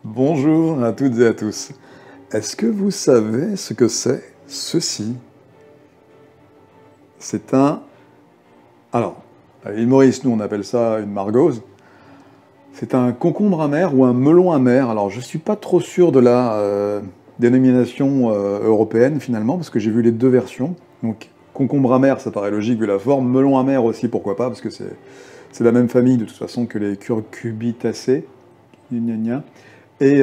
Bonjour à toutes et à tous. Est-ce que vous savez ce que c'est ceci? C'est un... Alors, à l'île Maurice, nous on appelle ça une margose. C'est un concombre amer ou un melon amer. Alors je ne suis pas trop sûr de la dénomination européenne finalement, parce que j'ai vu les deux versions. Donc concombre amer, ça paraît logique vu la forme. Melon amer aussi, pourquoi pas, parce que c'est la même famille de toute façon que les curcubitacées. Gna gna. Et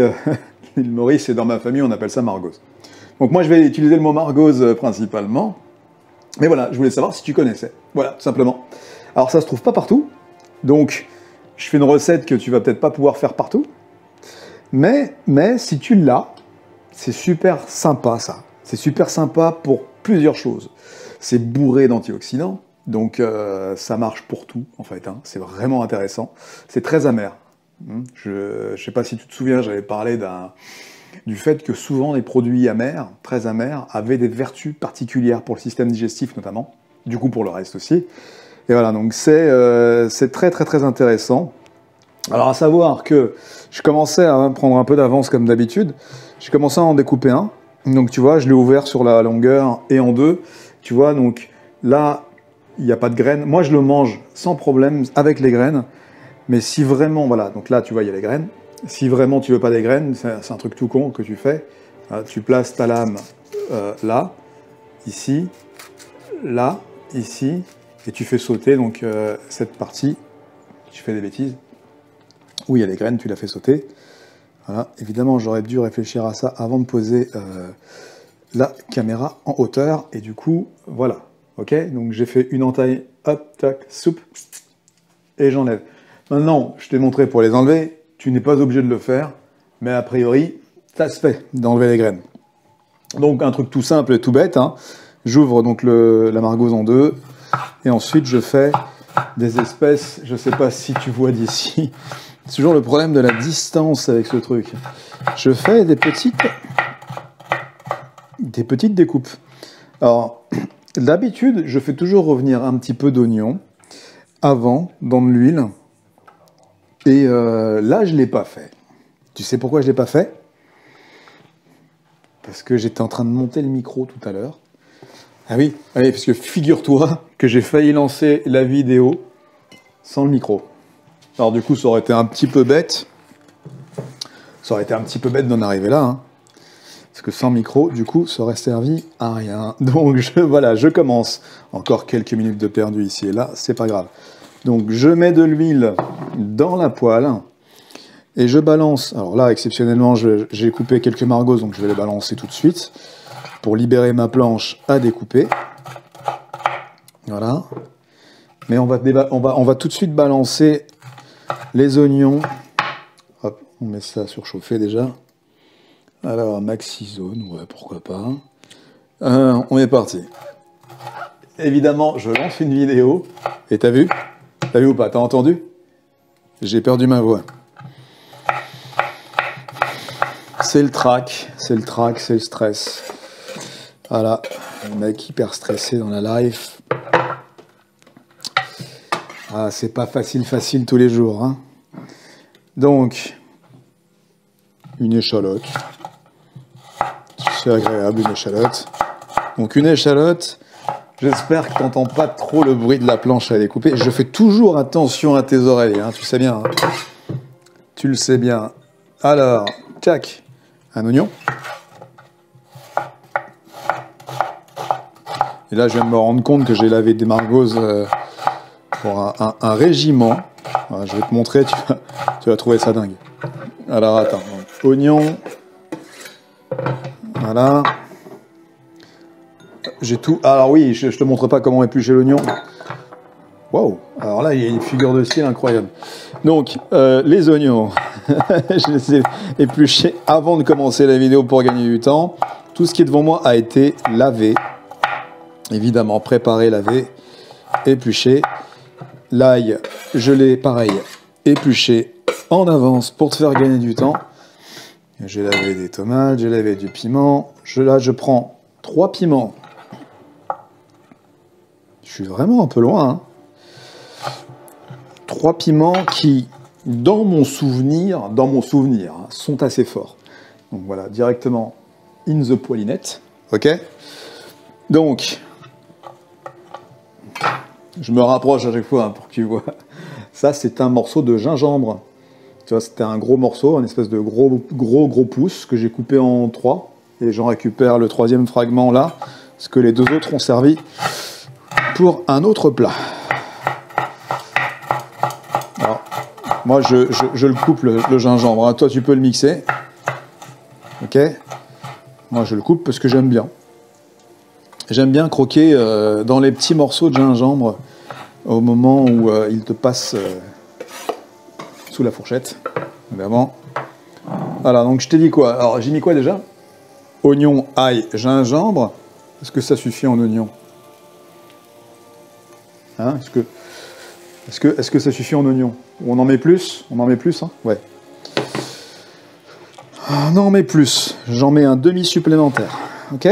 l'île Maurice, et dans ma famille, on appelle ça margose. Donc moi, je vais utiliser le mot margose principalement. Mais voilà, je voulais savoir si tu connaissais. Voilà, tout simplement. Alors ça se trouve pas partout. Donc, je fais une recette que tu vas peut-être pas pouvoir faire partout. Mais si tu l'as, c'est super sympa ça. C'est super sympa pour plusieurs choses. C'est bourré d'antioxydants. Donc ça marche pour tout, en fait. Hein. C'est vraiment intéressant. C'est très amer. Je ne sais pas si tu te souviens, j'avais parlé du fait que souvent les produits amers, très amers, avaient des vertus particulières pour le système digestif notamment, du coup pour le reste aussi. Et voilà, donc c'est très très très intéressant. Alors à savoir que je commençais à prendre un peu d'avance comme d'habitude, j'ai commencé à en découper un, donc tu vois, je l'ai ouvert sur la longueur et en deux, tu vois, donc là, il n'y a pas de graines. Moi je le mange sans problème avec les graines. Mais si vraiment, voilà, donc là tu vois il y a les graines, si vraiment tu veux pas des graines, c'est un truc tout con que tu fais, tu places ta lame là, ici, et tu fais sauter donc cette partie, tu fais des bêtises, où il y a les graines, tu la fais sauter. Voilà, évidemment j'aurais dû réfléchir à ça avant de poser la caméra en hauteur, et du coup, voilà, ok, donc j'ai fait une entaille, hop, tac, soupe, et j'enlève. Maintenant, je t'ai montré pour les enlever, tu n'es pas obligé de le faire, mais a priori, ça se fait d'enlever les graines. Donc un truc tout simple et tout bête, hein. J'ouvre donc la margose en deux, et ensuite je fais des espèces, je ne sais pas si tu vois d'ici, c'est toujours le problème de la distance avec ce truc. Je fais des petites découpes. Alors, d'habitude, je fais toujours revenir un petit peu d'oignon avant dans de l'huile. Et là, je ne l'ai pas fait. Tu sais pourquoi je ne l'ai pas fait? Parce que j'étais en train de monter le micro tout à l'heure. Ah oui, parce que figure-toi que j'ai failli lancer la vidéo sans le micro. Alors du coup, ça aurait été un petit peu bête. Ça aurait été un petit peu bête d'en arriver là. Hein. Parce que sans micro, du coup, ça aurait servi à rien. Donc voilà, je commence. Encore quelques minutes de perdu ici et là, c'est pas grave. Donc je mets de l'huile dans la poêle et je balance. Alors là, exceptionnellement, j'ai coupé quelques margoses, donc je vais les balancer tout de suite pour libérer ma planche à découper. Voilà. Mais on va tout de suite balancer les oignons. Hop, on met ça surchauffer déjà. Alors, maxi zone, ouais, pourquoi pas. On est parti. Évidemment, je lance une vidéo. Et t'as vu? T'as vu ou pas? T'as entendu? J'ai perdu ma voix. C'est le trac, c'est le stress. Voilà, le mec hyper stressé dans la live. Ah, c'est pas facile tous les jours. Hein. Donc, une échalote. C'est agréable, une échalote. Donc, une échalote. J'espère que tu n'entends pas trop le bruit de la planche à découper. Je fais toujours attention à tes oreilles, hein, tu sais bien. Hein. Tu le sais bien. Alors, tac, un oignon. Et là, je viens de me rendre compte que j'ai lavé des margoses pour un régiment. Voilà, je vais te montrer, tu vas trouver ça dingue. Alors, attends. Donc, oignon. Voilà. J'ai tout. Alors oui, je te montre pas comment éplucher l'oignon. Waouh. Alors là, il y a une figure de style incroyable. Donc, les oignons, je les ai épluchés avant de commencer la vidéo pour gagner du temps. Tout ce qui est devant moi a été lavé. Évidemment, préparé, lavé, épluché. L'ail, je l'ai, pareil, épluché en avance pour te faire gagner du temps. J'ai lavé des tomates, j'ai lavé du piment. Là, je prends 3 piments. Je suis vraiment un peu loin. Hein. 3 piments qui dans mon souvenir, hein, sont assez forts. Donc voilà, directement in the poilinette. Ok? Donc, je me rapproche à chaque fois hein, pour que tu vois. Ça, c'est un morceau de gingembre. Tu vois, c'était un gros morceau, un espèce de gros pouce que j'ai coupé en 3. Et j'en récupère le 3e fragment là, parce que les 2 autres ont servi pour un autre plat. Alors, moi, je le coupe, le gingembre. Hein. Toi, tu peux le mixer. Ok? Moi, je le coupe parce que j'aime bien. J'aime bien croquer dans les petits morceaux de gingembre au moment où il te passe sous la fourchette, évidemment. Voilà, donc je t'ai dit quoi? Alors, j'ai mis quoi déjà? Oignon, ail, gingembre. Est-ce que ça suffit en oignon? Hein? Est-ce que ça suffit en oignon? On en met plus? On en met plus, hein? Ouais. On en met plus. J'en mets un demi supplémentaire. Ok?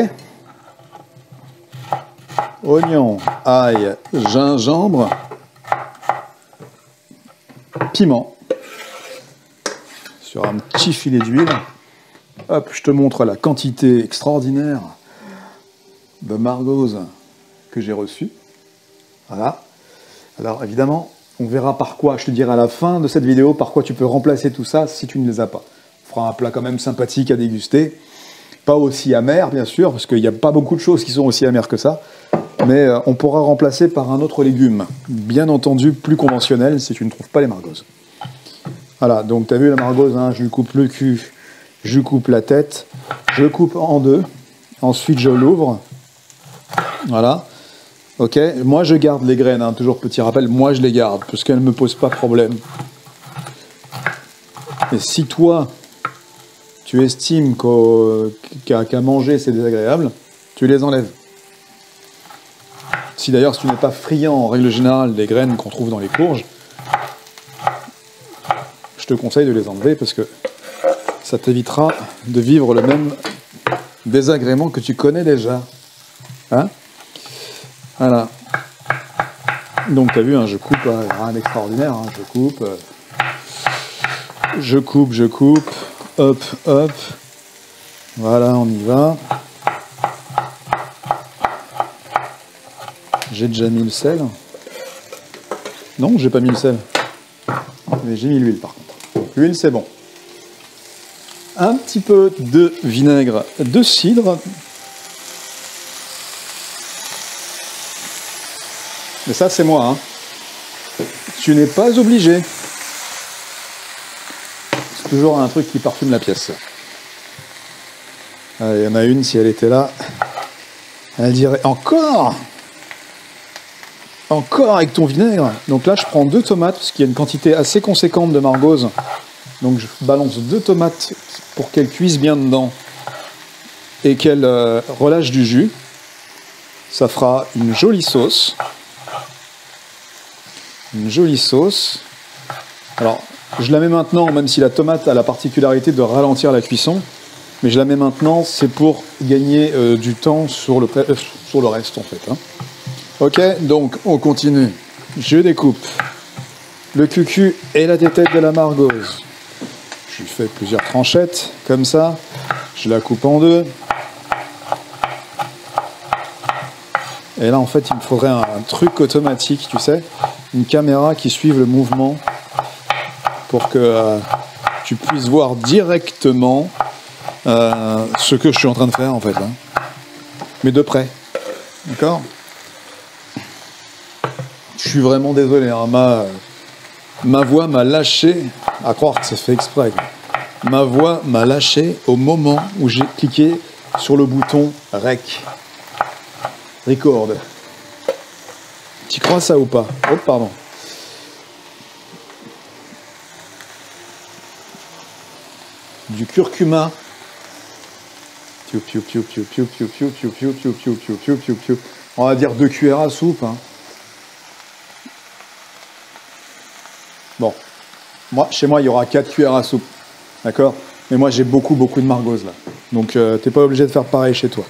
Oignon, ail, gingembre, piment. Sur un petit filet d'huile. Hop, je te montre la quantité extraordinaire de margose que j'ai reçue. Voilà. Alors évidemment, on verra par quoi, je te dirai à la fin de cette vidéo, par quoi tu peux remplacer tout ça si tu ne les as pas. On fera un plat quand même sympathique à déguster. Pas aussi amer, bien sûr, parce qu'il n'y a pas beaucoup de choses qui sont aussi amères que ça. Mais on pourra remplacer par un autre légume, bien entendu plus conventionnel si tu ne trouves pas les margoses. Voilà, donc tu as vu la margose, hein, je lui coupe le cul, je lui coupe la tête, je le coupe en 2, ensuite je l'ouvre. Voilà. Ok, moi je garde les graines, hein, toujours petit rappel, moi je les garde, parce qu'elles ne me posent pas problème. Et si toi, tu estimes qu'à manger c'est désagréable, tu les enlèves. Si d'ailleurs si tu n'es pas friand en règle générale des graines qu'on trouve dans les courges, je te conseille de les enlever parce que ça t'évitera de vivre le même désagrément que tu connais déjà. Hein? Voilà. Donc tu as vu, hein, je coupe, rien d'extraordinaire, hein, je coupe, hop, hop. Voilà, on y va. J'ai déjà mis le sel. Non, j'ai pas mis le sel. Mais j'ai mis l'huile par contre. L'huile, c'est bon. Un petit peu de vinaigre de cidre. Mais ça, c'est moi. Hein. Tu n'es pas obligé. C'est toujours un truc qui parfume la pièce. Il y en a une, si elle était là, elle dirait encore avec ton vinaigre. Donc là, je prends 2 tomates, parce qu'il y a une quantité assez conséquente de margose. Donc je balance 2 tomates pour qu'elles cuisent bien dedans et qu'elles relâchent du jus. Ça fera une jolie sauce. Une jolie sauce. Alors, je la mets maintenant, même si la tomate a la particularité de ralentir la cuisson. Mais je la mets maintenant, c'est pour gagner du temps sur le reste, en fait. Hein. Ok, donc on continue. Je découpe le cucu et la tête de la margose. Je lui fais plusieurs tranchettes, comme ça. Je la coupe en 2. Et là, en fait, il me faudrait un truc automatique, tu sais, une caméra qui suive le mouvement pour que tu puisses voir directement ce que je suis en train de faire, en fait. Hein. Mais de près. D'accord ? Je suis vraiment désolé, hein. Ma voix m'a lâché, à croire que c'est fait exprès. Ma voix m'a lâché au moment où j'ai cliqué sur le bouton REC. Record. Tu crois ça ou pas? Oh, pardon. Du curcuma. On va dire 2 cuillères à soupe. Hein. Bon, chez moi, il y aura 4 cuillères à soupe, d'accord? Mais moi, j'ai beaucoup de margose, là. Donc, t'es pas obligé de faire pareil chez toi.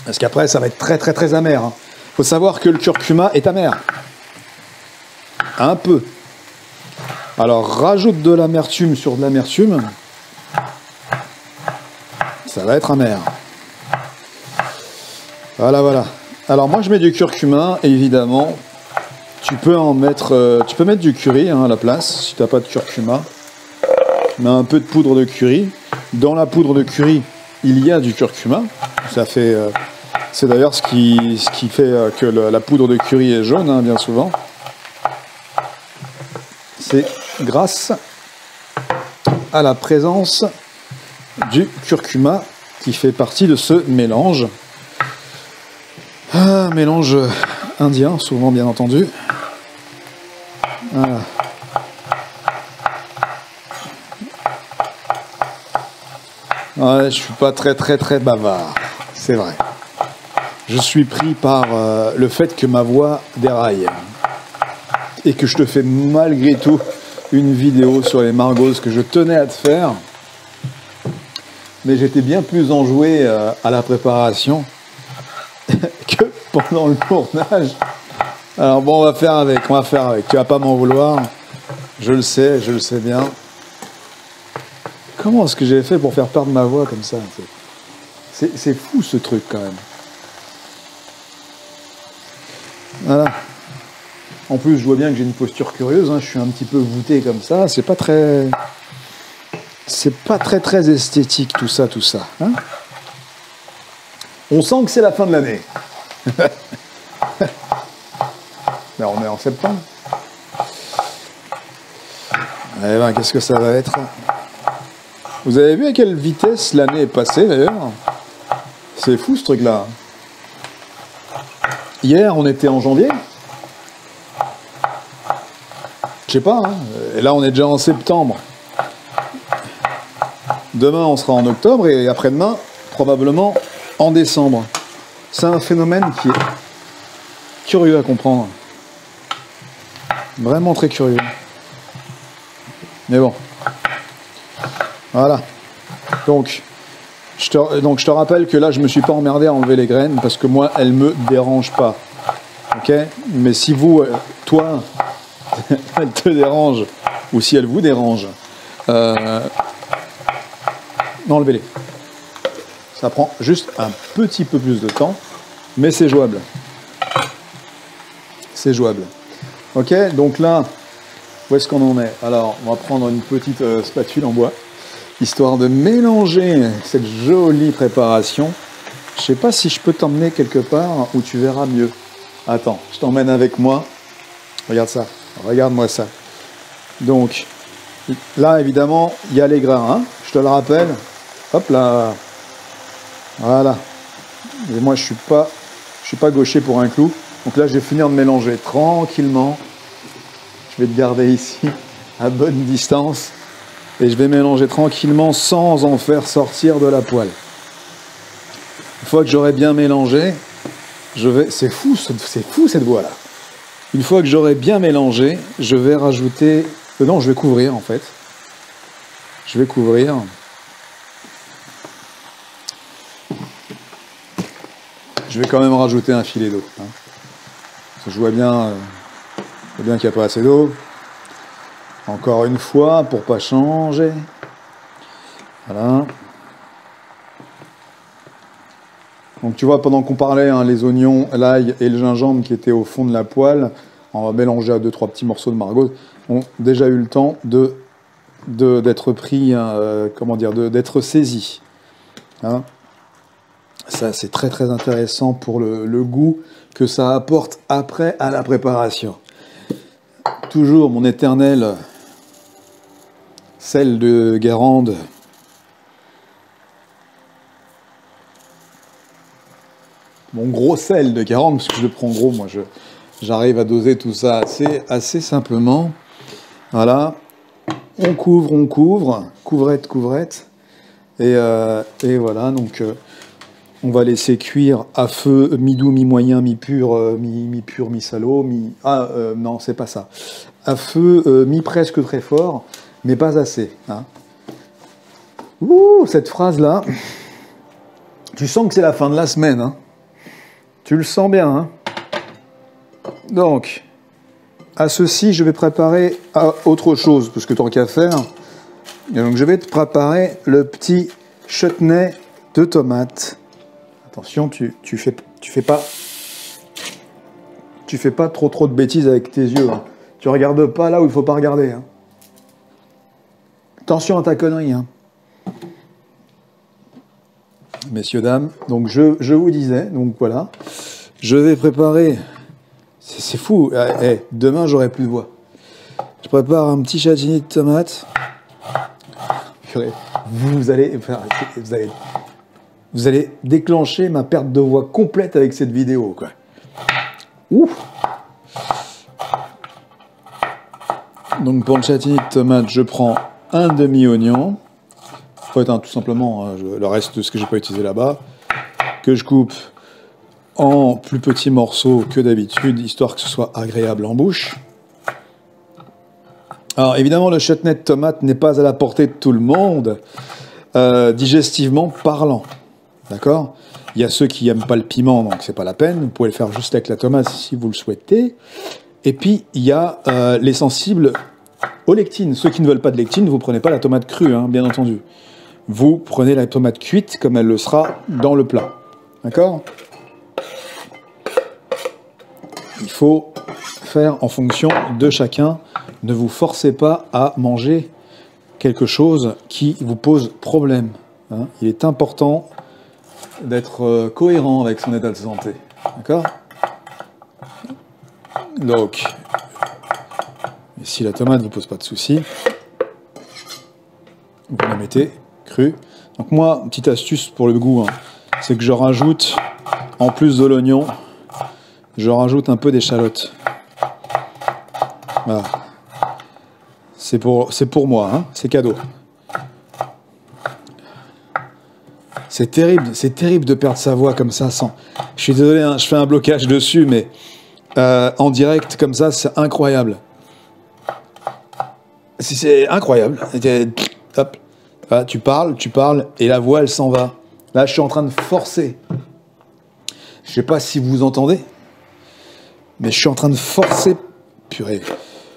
Parce qu'après, ça va être très amer. Hein. Faut savoir que le curcuma est amer. un peu. Alors, rajoute de l'amertume sur de l'amertume. Ça va être amer. Voilà, voilà. Alors, moi, je mets du curcuma, évidemment. Tu peux mettre du curry hein, à la place, si tu n'as pas de curcuma. Mets un peu de poudre de curry. Dans la poudre de curry, il y a du curcuma. Ça fait... c'est d'ailleurs ce qui fait que la poudre de curry est jaune, hein, bien souvent. C'est grâce à la présence du curcuma qui fait partie de ce mélange. Mélange indien, souvent bien entendu. Voilà. Ouais, je suis pas très bavard, c'est vrai. Je suis pris par le fait que ma voix déraille. Et que je te fais malgré tout une vidéo sur les margaux que je tenais à te faire. Mais j'étais bien plus enjoué à la préparation que pendant le tournage. Alors bon, on va faire avec. Tu vas pas m'en vouloir. Je le sais bien. Comment est-ce que j'ai fait pour faire perdre ma voix comme ça? C'est fou ce truc quand même. Voilà. En plus, je vois bien que j'ai une posture curieuse, hein. Je suis un petit peu voûté comme ça. C'est pas très esthétique tout ça. Hein, on sent que c'est la fin de l'année. Mais on est en septembre. Eh ben, qu'est-ce que ça va être? Vous avez vu à quelle vitesse l'année est passée d'ailleurs? C'est fou ce truc-là. Hier, on était en janvier. Je sais pas, hein. Et là on est déjà en septembre. Demain on sera en octobre et après-demain probablement en décembre. C'est un phénomène qui est curieux à comprendre. Vraiment très curieux. Mais bon. Voilà. Donc je te rappelle que là je me suis pas emmerdé à enlever les graines parce que moi elles me dérangent pas. Ok? Mais si vous, toi, elle te dérange, ou si elle vous dérange, enlevez-les. Ça prend juste un petit peu plus de temps, mais c'est jouable. C'est jouable. Ok, donc là, où est-ce qu'on en est? Alors, on va prendre une petite spatule en bois, histoire de mélanger cette jolie préparation. Je sais pas si je peux t'emmener quelque part où tu verras mieux. Attends, je t'emmène avec moi. Regarde ça. Regarde-moi ça. Donc, là, évidemment, il y a les grains. Hein, je te le rappelle. Hop là. Voilà. Et moi, je suis pas gaucher pour un clou. Donc là, je vais finir de mélanger tranquillement. Je vais te garder ici, à bonne distance. Et je vais mélanger tranquillement sans en faire sortir de la poêle. Une fois que j'aurai bien mélangé, je vais... C'est fou cette voie-là. Une fois que j'aurai bien mélangé, je vais rajouter... non, je vais couvrir en fait. Je vais couvrir. Je vais quand même rajouter un filet d'eau. Hein. Parce que je vois bien qu'il n'y a pas assez d'eau. Encore une fois, pour pas changer. Voilà. Donc tu vois, pendant qu'on parlait, hein, les oignons, l'ail et le gingembre qui étaient au fond de la poêle, on va mélanger à 2-3 petits morceaux de margaux, ont déjà eu le temps d'être pris, comment dire, d'être saisis. Hein. Ça, c'est très intéressant pour le goût que ça apporte après à la préparation. Toujours mon éternel sel de Guérande. Mon gros sel de Guérande, parce que je le prends gros, moi j'arrive à doser tout ça assez simplement. Voilà, on couvre, couvrette, et voilà, donc on va laisser cuire à feu mi-doux, mi-moyen, mi-pur, mi-pur, mi-salaud, non, c'est pas ça. À feu mi-presque très fort, mais pas assez. Hein. Ouh, cette phrase-là, tu sens que c'est la fin de la semaine, hein. Tu le sens bien, hein. Donc, à ceci, je vais préparer autre chose, parce que tant qu'à faire. Et donc, je vais te préparer le petit chutney de tomates. Attention, tu fais pas trop de bêtises avec tes yeux. Hein. Tu regardes pas là où il faut pas regarder. Hein. Attention à ta connerie. Hein. Messieurs, dames, donc je vous disais, donc voilà, je vais préparer. C'est fou. Demain, j'aurai plus de voix. Je prépare un petit châtaignier de tomates. Vous allez déclencher ma perte de voix complète avec cette vidéo, quoi. Ouf. Donc pour le châtaignier de tomates, je prends un demi-oignon. En fait, tout simplement, le reste de ce que j'ai pas utilisé là-bas, que je coupe en plus petits morceaux que d'habitude, histoire que ce soit agréable en bouche. Alors évidemment, le chutney de tomate n'est pas à la portée de tout le monde, digestivement parlant. D'accord ? Il y a ceux qui n'aiment pas le piment, donc c'est pas la peine. Vous pouvez le faire juste avec la tomate si vous le souhaitez. Et puis, il y a les sensibles aux lectines. Ceux qui ne veulent pas de lectine, vous ne prenez pas la tomate crue, hein, bien entendu. Vous prenez la tomate cuite comme elle le sera dans le plat. D'accord ? Il faut faire en fonction de chacun. Ne vous forcez pas à manger quelque chose qui vous pose problème. Hein. Il est important d'être cohérent avec son état de santé. D'accord ? Donc, si la tomate ne vous pose pas de soucis, vous la mettez crue. Donc moi, une petite astuce pour le goût, hein, c'est que je rajoute, en plus de l'oignon, je rajoute un peu d'échalote. Voilà. C'est pour moi, hein, c'est cadeau. C'est terrible de perdre sa voix comme ça sans... Je suis désolé, hein, je fais un blocage dessus, mais en direct comme ça, c'est incroyable. C'est incroyable. Hop. Voilà, tu parles, et la voix, elle s'en va. Là, je suis en train de forcer. Je sais pas si vous entendez, mais je suis en train de forcer. Purée.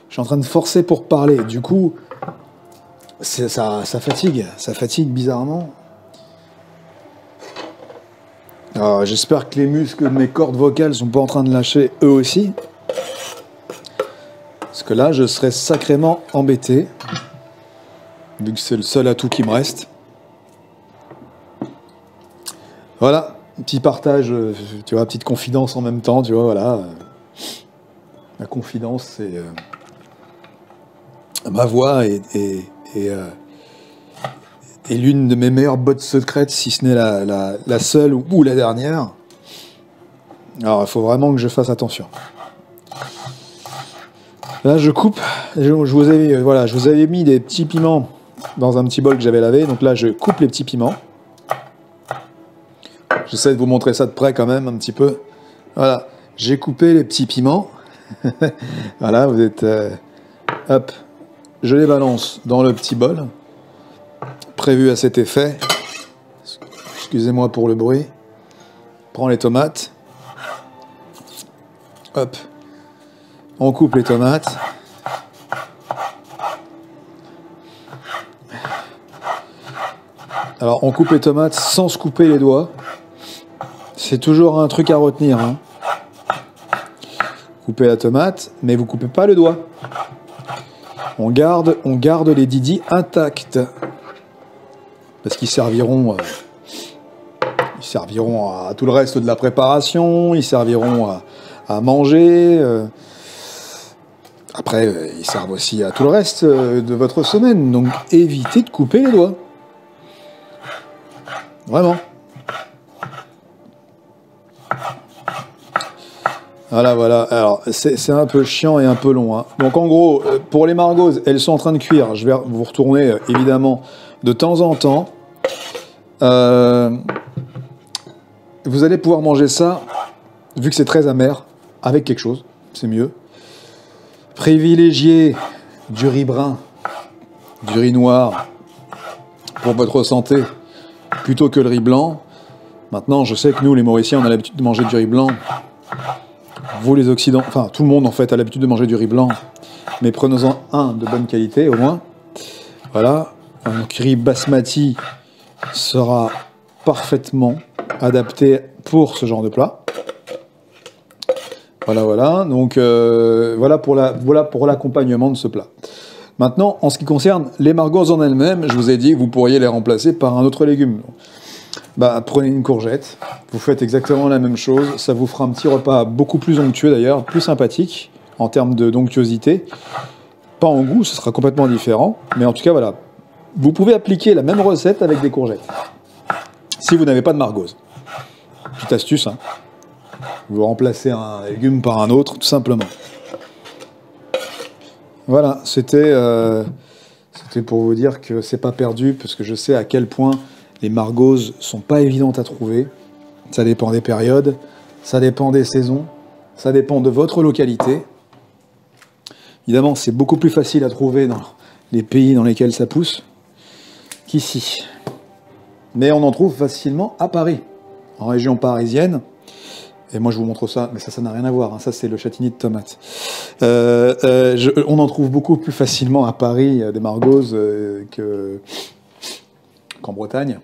Je suis en train de forcer pour parler. Du coup, ça fatigue bizarrement. Alors, j'espère que les muscles de mes cordes vocales sont pas en train de lâcher eux aussi. Parce que là, je serais sacrément embêté. Vu que c'est le seul atout qui me reste. Voilà, petit partage, tu vois, petite confidence en même temps, tu vois, voilà. La confidence, c'est... ma voix est l'une de mes meilleures bottes secrètes, si ce n'est la seule ou la dernière. Alors, il faut vraiment que je fasse attention. Là, je coupe. Je vous avais mis des petits piments dans un petit bol que j'avais lavé. Donc là, je coupe les petits piments. J'essaie de vous montrer ça de près quand même, un petit peu. Voilà, j'ai coupé les petits piments. Voilà, vous êtes... hop, je les balance dans le petit bol. Prévu à cet effet. Excusez-moi pour le bruit. Prends les tomates. Hop. On coupe les tomates. Alors, on coupe les tomates sans se couper les doigts. C'est toujours un truc à retenir. Hein. Coupez la tomate, mais vous coupez pas le doigt. On garde les didis intacts. Parce qu'ils serviront à tout le reste de la préparation, ils serviront à manger. Après, ils servent aussi à tout le reste de votre semaine. Donc, évitez de couper les doigts. Vraiment. Voilà. Alors, c'est un peu chiant et un peu long. Hein. Donc, en gros, pour les margoses, elles sont en train de cuire. Je vais vous retourner, évidemment, de temps en temps. Vous allez pouvoir manger ça, vu que c'est très amer, avec quelque chose. C'est mieux. Privilégiez du riz brun, du riz noir, pour votre santé, plutôt que le riz blanc. Maintenant, je sais que nous, les Mauriciens, on a l'habitude de manger du riz blanc. vous les Occidentaux, enfin tout le monde en fait a l'habitude de manger du riz blanc, mais prenons-en un de bonne qualité au moins. Voilà, un riz basmati sera parfaitement adapté pour ce genre de plat. Voilà, voilà, donc voilà pour l'accompagnement de ce plat. Maintenant, en ce qui concerne les margoses en elles-mêmes, je vous ai dit que vous pourriez les remplacer par un autre légume. Bah, prenez une courgette, vous faites exactement la même chose, ça vous fera un petit repas beaucoup plus onctueux d'ailleurs, plus sympathique en termes d'onctuosité. Pas en goût, ce sera complètement différent, mais en tout cas voilà, vous pouvez appliquer la même recette avec des courgettes. Si vous n'avez pas de margose. Petite astuce, hein. Vous remplacez un légume par un autre, tout simplement. Voilà, c'était pour vous dire que c'est pas perdu, parce que je sais à quel point les margoses sont pas évidentes à trouver. Ça dépend des périodes, ça dépend des saisons, ça dépend de votre localité. Évidemment, c'est beaucoup plus facile à trouver dans les pays dans lesquels ça pousse qu'ici. Mais on en trouve facilement à Paris, en région parisienne. Et moi, je vous montre ça, mais ça n'a rien à voir. Hein. Ça, c'est le châtaignier de tomate. On en trouve beaucoup plus facilement à Paris, des margoses, qu'en Bretagne.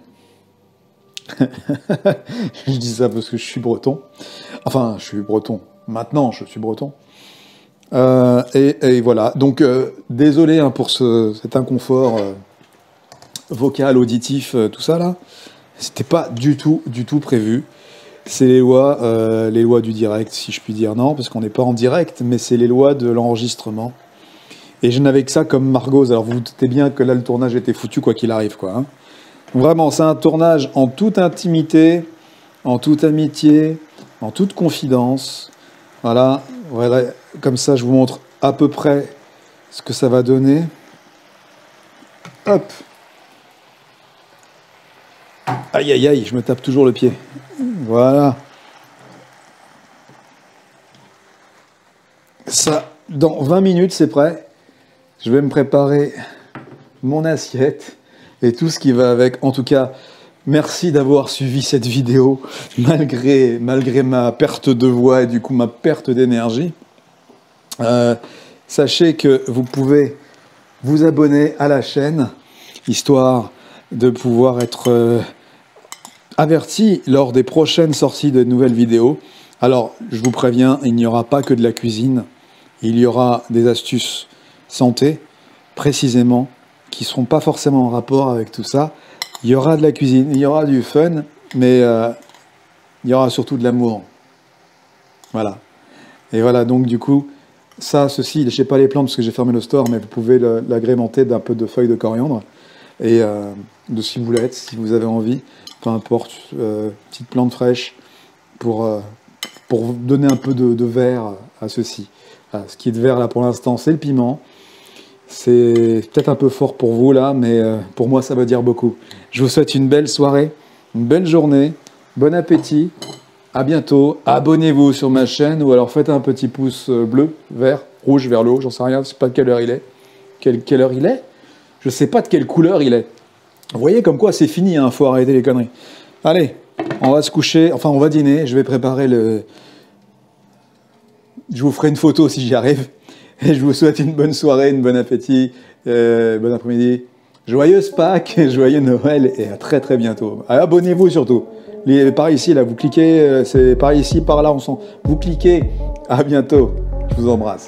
Je dis ça parce que je suis breton. Enfin, je suis breton. Maintenant, je suis breton. Et voilà. Donc, désolé hein, pour cet inconfort vocal, auditif, tout ça là. C'était pas du tout prévu. C'est les lois du direct, si je puis dire. Non, parce qu'on n'est pas en direct, mais c'est les lois de l'enregistrement. Et je n'avais que ça comme margose. Alors, vous vous doutez bien que là, le tournage était foutu, quoi qu'il arrive, quoi. Hein. Vraiment, c'est un tournage en toute intimité, en toute amitié, en toute confidence. Voilà, voilà, comme ça, je vous montre à peu près ce que ça va donner. Hop. Aïe, aïe, aïe, je me tape toujours le pied. Voilà. Ça, dans 20 minutes, c'est prêt. Je vais me préparer mon assiette et tout ce qui va avec. En tout cas, merci d'avoir suivi cette vidéo, malgré ma perte de voix et du coup ma perte d'énergie. Sachez que vous pouvez vous abonner à la chaîne, histoire de pouvoir être averti lors des prochaines sorties de nouvelles vidéos. Alors, je vous préviens, il n'y aura pas que de la cuisine, il y aura des astuces santé, précisément, qui ne seront pas forcément en rapport avec tout ça. Il y aura de la cuisine, il y aura du fun, mais il y aura surtout de l'amour. Voilà. Et voilà, donc du coup, ceci, lâchez pas les plantes parce que j'ai fermé le store, mais vous pouvez l'agrémenter d'un peu de feuilles de coriandre et de ciboulettes si vous avez envie. Peu importe, petite plante fraîche pour donner un peu de vert à ceci. Voilà, ce qui est de vert là pour l'instant, c'est le piment. C'est peut-être un peu fort pour vous là, mais pour moi ça veut dire beaucoup. Je vous souhaite une belle soirée, une belle journée, bon appétit, à bientôt. Abonnez-vous sur ma chaîne ou alors faites un petit pouce bleu, vert, rouge vers le haut, j'en sais rien, je sais pas de quelle heure il est. Quelle heure il est? Je sais pas de quelle couleur il est. Vous voyez comme quoi c'est fini, hein, faut arrêter les conneries. Allez, on va se coucher, enfin on va dîner, je vais préparer le... Je vous ferai une photo si j'y arrive. Et je vous souhaite une bonne soirée, une bon appétit, bon après-midi. Joyeuse Pâques, joyeux Noël et à très très bientôt. Abonnez-vous surtout. Par ici, là, vous cliquez, c'est par ici, par là, vous cliquez. À bientôt. Je vous embrasse.